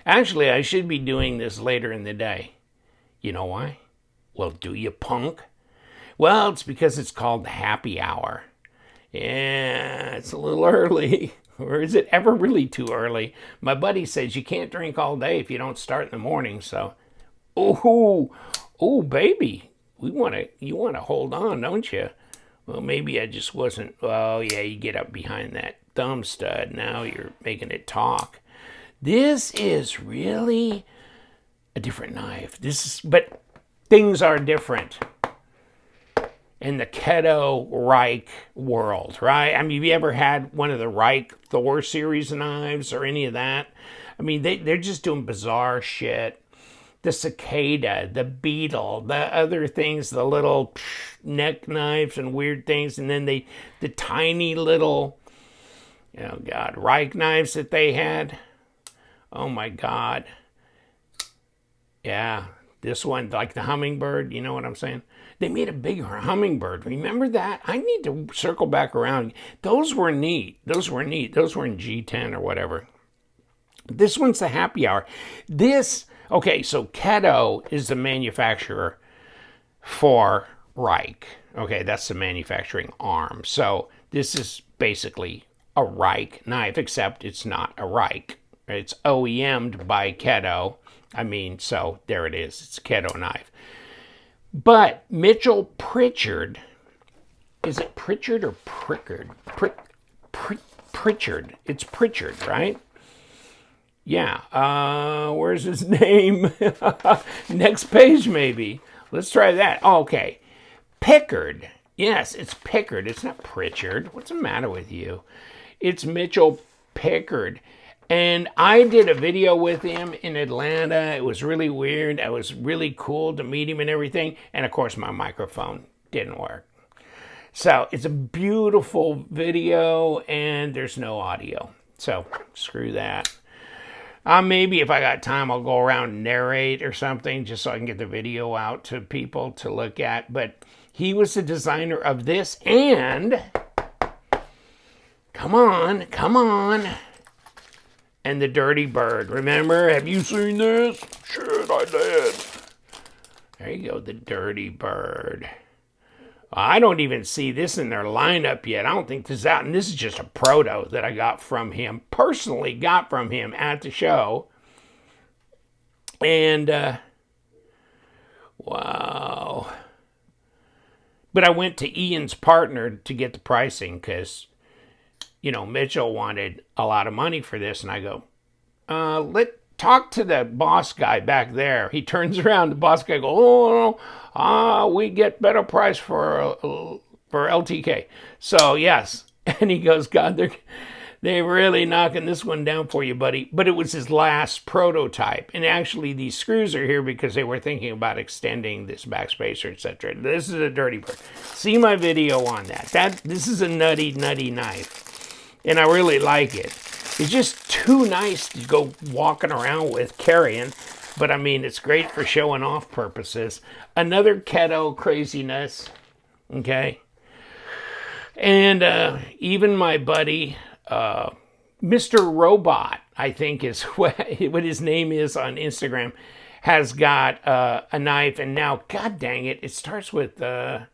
Actually, I should be doing this later in the day. You know why? Well, do you, punk? Well, it's because it's called the happy hour. Yeah, it's a little early. Or is it ever really too early? My buddy says you can't drink all day if you don't start in the morning. So, oh, baby, you want to hold on, don't you? Well, maybe I just wasn't. Oh, yeah, you get up behind that thumb stud. Now you're making it talk. This is really a different knife. But things are different in the Keto Reich world, right? I mean, have you ever had one of the Reich Thor series knives or any of that? I mean, they're just doing bizarre shit. The cicada, the beetle, the other things, the little neck knives and weird things, and then the tiny little, oh God, Reich knives that they had. Oh my God. Yeah, this one, like the hummingbird, you know what I'm saying? They made a bigger hummingbird. Remember that? I need to circle back around. Those were neat. Those were in G10 or whatever. This one's the happy hour. Okay, so Keto is the manufacturer for Reich. Okay, that's the manufacturing arm. So this is basically a Reich knife, except it's not a Reich. It's OEM'd by Keto. I mean, so there it is. It's a Keto knife. But Mitchell Pritchard, is it Pritchard or Prickard? Pritchard. It's Pritchard, right? Yeah. Where's his name? Next page, maybe. Let's try that. Oh, okay. Pickard. Yes, it's Pickard. It's not Pritchard. What's the matter with you? It's Mitchell Pickard. And I did a video with him in Atlanta. It was really weird. It was really cool to meet him and everything. And of course, my microphone didn't work. So it's a beautiful video and there's no audio. So screw that. Maybe if I got time, I'll go around and narrate or something just so I can get the video out to people to look at. But he was the designer of this and come on. And the Dirty Bird. Remember? Have you seen this? Shit, I did. There you go, the Dirty Bird. I don't even see this in their lineup yet. I don't think this is out. And this is just a proto that I got from him, personally got from him at the show. And, wow. But I went to Ian's partner to get the pricing because, you know, Mitchell wanted a lot of money for this. And I go, talk to the boss guy back there. He turns around, the boss guy goes, we get better price for LTK. So, yes. And he goes, God, they're really knocking this one down for you, buddy. But it was his last prototype. And actually, these screws are here because they were thinking about extending this backspacer, etc. This is a Dirty Bird. See my video on that. This is a nutty knife. And I really like it. It's just too nice to go walking around with, carrying. But I mean, it's great for showing off purposes. Another Keto craziness. Okay. And even my buddy, Mr. Robot, I think is what his name is on Instagram, has got a knife. And now, God dang it, it starts with a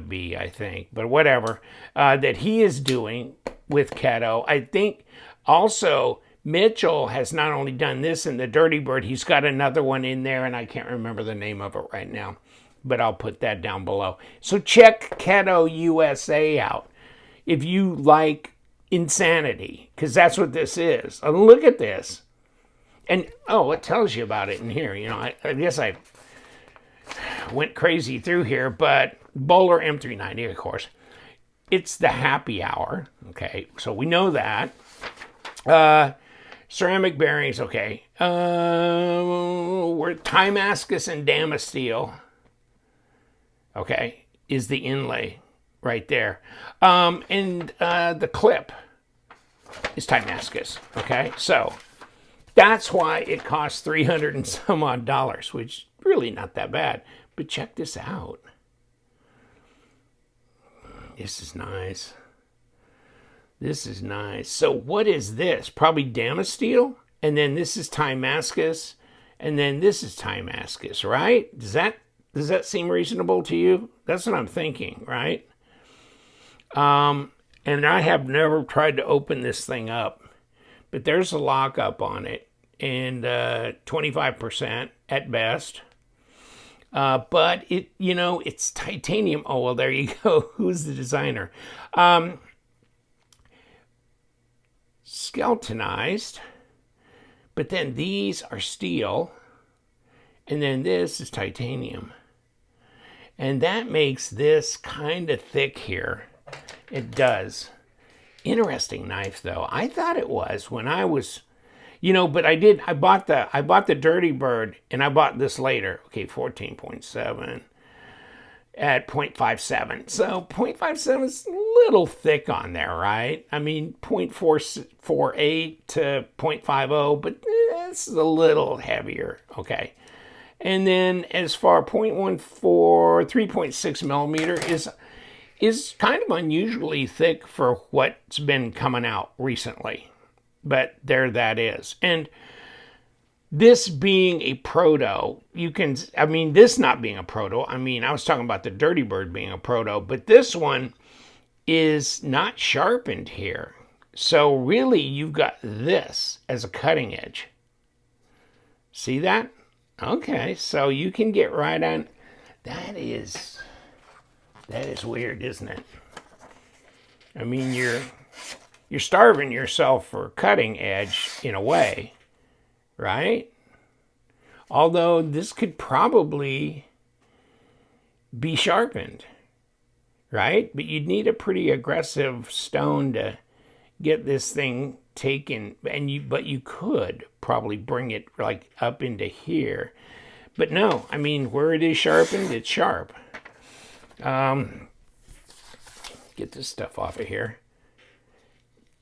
B, I think, but whatever, that he is doing with Keto. I think also Mitchell has not only done this in the Dirty Bird, he's got another one in there, and I can't remember the name of it right now, but I'll put that down below. So check Keto USA out if you like insanity, because that's what this is. Look at this. And, it tells you about it in here. You know, I guess I went crazy through here, but Bowler M390, of course. It's the happy hour, okay? So we know that. Ceramic bearings, okay. We're Timascus and Damasteel, okay, is the inlay right there. And the clip is Timascus, okay? So that's why it costs $300 and some odd, which really not that bad. But check this out. This is nice. This is nice. So what is this? Probably Damasteel, and then this is Timascus, and then this is Timascus, right? Does that seem reasonable to you? That's what I'm thinking, right? And I have never tried to open this thing up, but there's a lockup on it, and 25% at best. But it's titanium. Oh, well, there you go. Who's the designer? Skeletonized, but then these are steel, and then this is titanium. And that makes this kind of thick here. It does. Interesting knife, though. I thought it was when I was, but I bought the Dirty Bird, and I bought this later. Okay, 14.7 at 0.57. So 0.57 is a little thick on there, right? I mean, 0.448 to 0.50, but this is a little heavier, okay? And then as far 0.14, 3.6 millimeter is kind of unusually thick for what's been coming out recently. But there that is. And this being a proto, this not being a proto, I was talking about the Dirty Bird being a proto, but this one is not sharpened here. So really, you've got this as a cutting edge. See that? Okay, so you can get right on. That is weird, isn't it? I mean, you're starving yourself for cutting edge in a way, right? Although this could probably be sharpened, right? But you'd need a pretty aggressive stone to get this thing taken, but you could probably bring it like up into here. But no, I mean, where it is sharpened, it's sharp. Get this stuff off of here.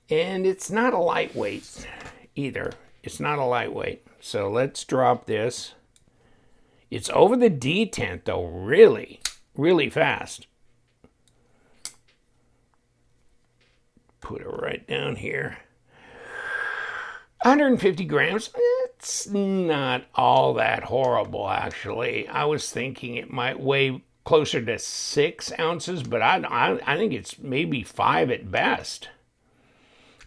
And it's not a lightweight either. It's not a lightweight. So let's drop this. It's over the detent though, really, really fast. Put it right down here. 150 grams. It's not all that horrible, actually. I was thinking it might weigh closer to 6 ounces, but I think it's maybe 5 at best.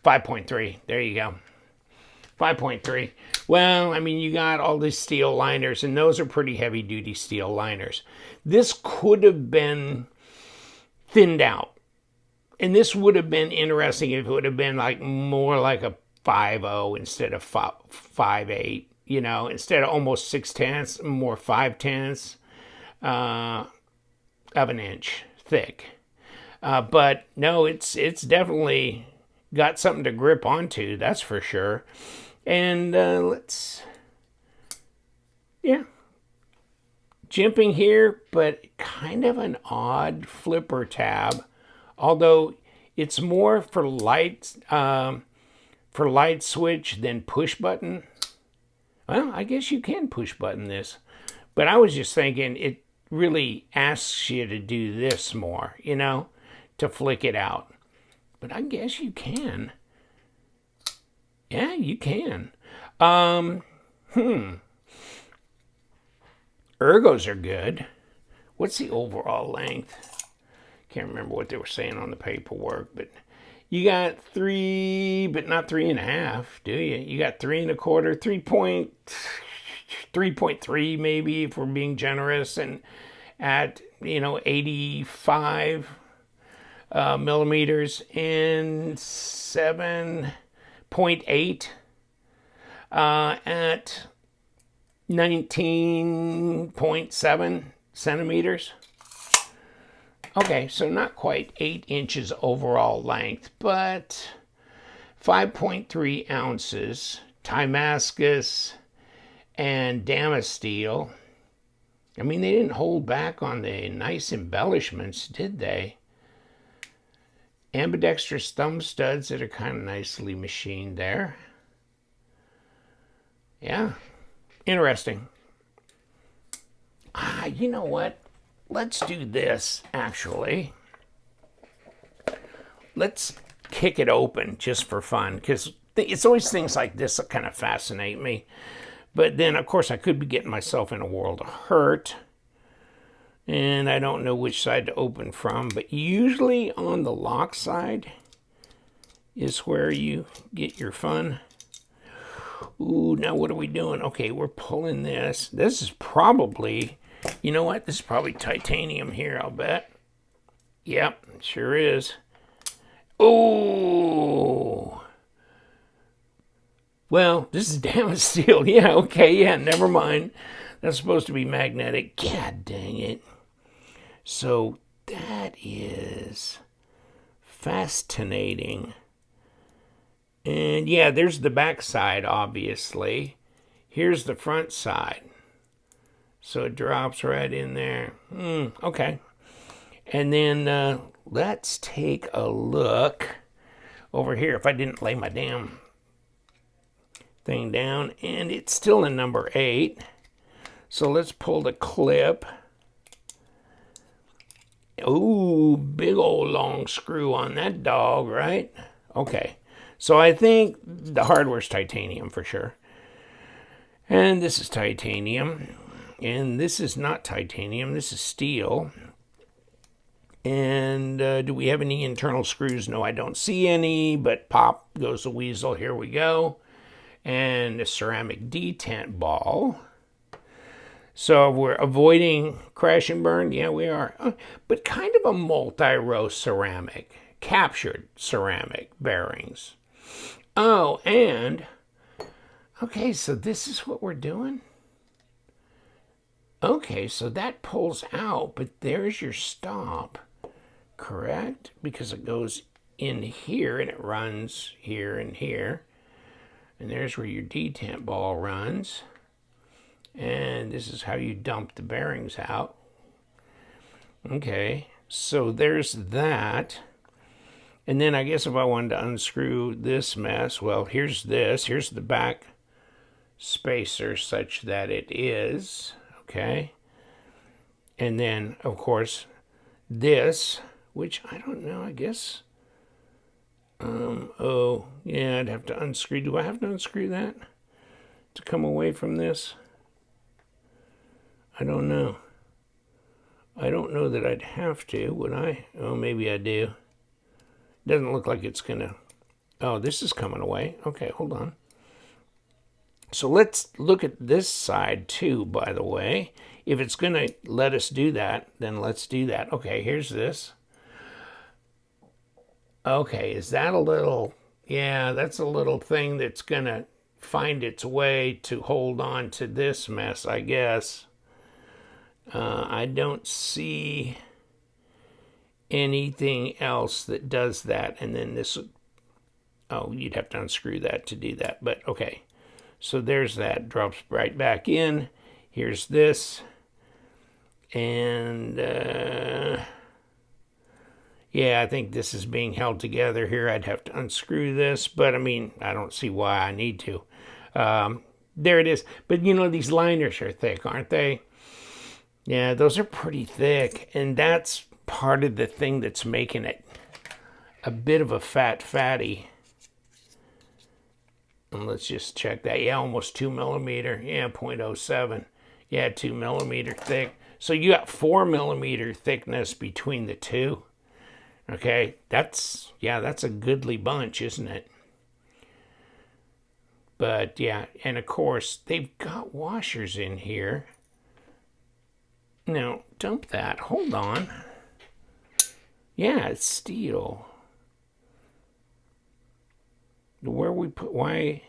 5.3. There you go. 5.3. Well, I mean, you got all these steel liners, and those are pretty heavy-duty steel liners. This could have been thinned out. And this would have been interesting if it would have been like more like a 5.0 instead of 5.8, instead of almost 6/10, more 5/10 of an inch thick. But no, it's definitely got something to grip onto, that's for sure. And jimping here, but kind of an odd flipper tab, although it's more for light switch than push button. Well, I guess you can push button this, but I was just thinking it really asks you to do this more, to flick it out. But I guess you can. Yeah, you can. Ergos are good. What's the overall length? Can't remember what they were saying on the paperwork, but you got 3, but not 3.5, do you? You got 3 1/4, 3.3 maybe if we're being generous, and at 85 millimeters, and 7.8 at 19.7 centimeters. Okay, so not quite 8 inches overall length, but 5.3 ounces, Timascus and Damasteel. I mean, they didn't hold back on the nice embellishments, did they? Ambidextrous thumb studs that are kind of nicely machined there. Yeah, interesting. You know what? Let's do this, actually. Let's kick it open just for fun, because it's always things like this that kind of fascinate me. But then, of course, I could be getting myself in a world of hurt. And I don't know which side to open from, but usually on the lock side is where you get your fun. Ooh, now what are we doing? Okay, we're pulling this. This is probably, you know what? This is probably titanium here, I'll bet. Yep, sure is. Oh! Well, this is damn steel. Yeah, okay, yeah, never mind. That's supposed to be magnetic. God dang it. So that is fascinating. And yeah, there's the back side, obviously. Here's the front side. So it drops right in there. Okay. And then let's take a look over here. If I didn't lay my damn thing down, and it's still in number 8. So let's pull the clip. Ooh, big old long screw on that dog, right? Okay. So I think the hardware's titanium for sure. And this is titanium. And this is not titanium. This is steel. And do we have any internal screws? No, I don't see any, but pop goes the weasel. Here we go. And a ceramic detent ball. So we're avoiding crash and burn. Yeah, we are. But kind of a multi-row ceramic, captured ceramic bearings. Oh, and, okay, so this is what we're doing? Okay, so that pulls out, but there's your stop, correct? Because it goes in here and it runs here and here. And there's where your detent ball runs. And this is how you dump the bearings out. Okay, so there's that. And then I guess if I wanted to unscrew this mess, well, here's this. Here's the back spacer such that it is, okay? And then, of course, this, which I don't know, I guess. Oh, yeah, I'd have to unscrew. Do I have to unscrew that to come away from this? I don't know. I don't know that I'd have to, would I? Oh, maybe I do. Doesn't look like it's going to... Oh, this is coming away. Okay, hold on. So let's look at this side too, by the way. If it's going to let us do that, then let's do that. Okay, here's this. Okay, is that a little... Yeah, that's a little thing that's going to find its way to hold on to this mess, I guess. I don't see anything else that does that. And then this, oh, you'd have to unscrew that to do that. But okay, so there's that, drops right back in. Here's this. And yeah, I think this is being held together here. I'd have to unscrew this, but I mean, I don't see why I need to. There it is. But you know, these liners are thick, aren't they? Yeah, those are pretty thick, and that's part of the thing that's making it a bit of a fatty. And let's just check that. Yeah, almost 2 millimeter. Yeah, 0.07. Yeah, 2 millimeter thick. So you got 4 millimeter thickness between the two. Okay, that's a goodly bunch, isn't it? But yeah, and of course, they've got washers in here. Now, dump that. Hold on. Yeah, it's steel. Where we put... Why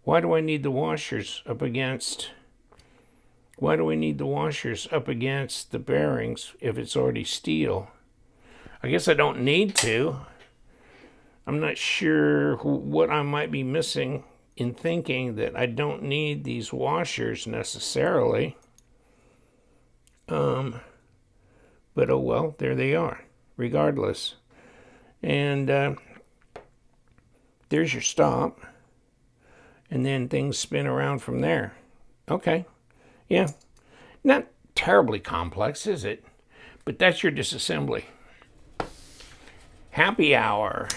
do I need the washers up against... Why do we need the washers up against the bearings if it's already steel? I guess I don't need to. I'm not sure what I might be missing in thinking that I don't need these washers necessarily. But oh well, there they are, regardless. And there's your stop. And then things spin around from there. Okay. Yeah. Not terribly complex, is it? But that's your disassembly. Happy hour.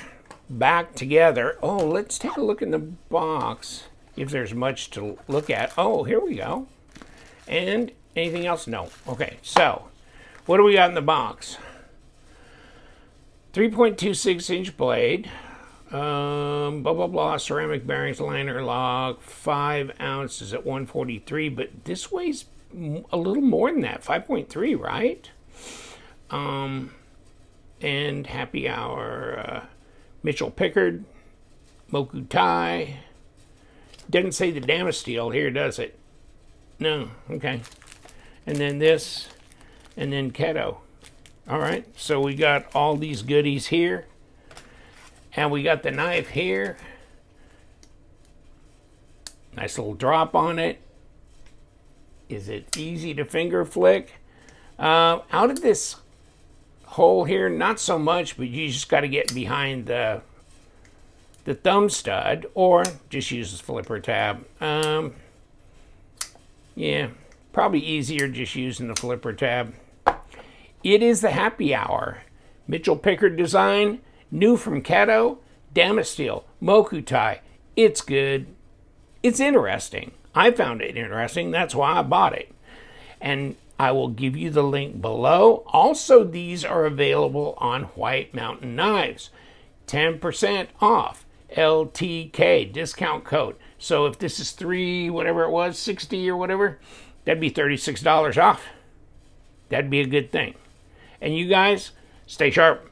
Back together. Oh, let's take a look in the box if there's much to look at. Oh, here we go. And anything else? No. Okay, so what do we got in the box? 3.26-inch blade. Blah, blah, blah. Ceramic bearings, liner lock. 5 ounces at 143. But this weighs a little more than that. 5.3, right? And happy hour. Mitchell Pickard. Moku Tai. Doesn't say the Damasteel here, does it? No. Okay. And then this. And then Ketuo. All right. So we got all these goodies here. And we got the knife here. Nice little drop on it. Is it easy to finger flick? Out of this hole here, not so much, but you just got to get behind the thumb stud, or just use the flipper tab. Yeah, probably easier just using the flipper tab. It is the happy hour. Mitchell Pickard design, new from Ketuo, Damasteel, Moku Tai. It's good. It's interesting. I found it interesting. That's why I bought it. And I will give you the link below. Also, these are available on White Mountain Knives. 10% off. LTK discount code. So if this is whatever it was, 60 or whatever, that'd be $36 off. That'd be a good thing. And you guys, stay sharp.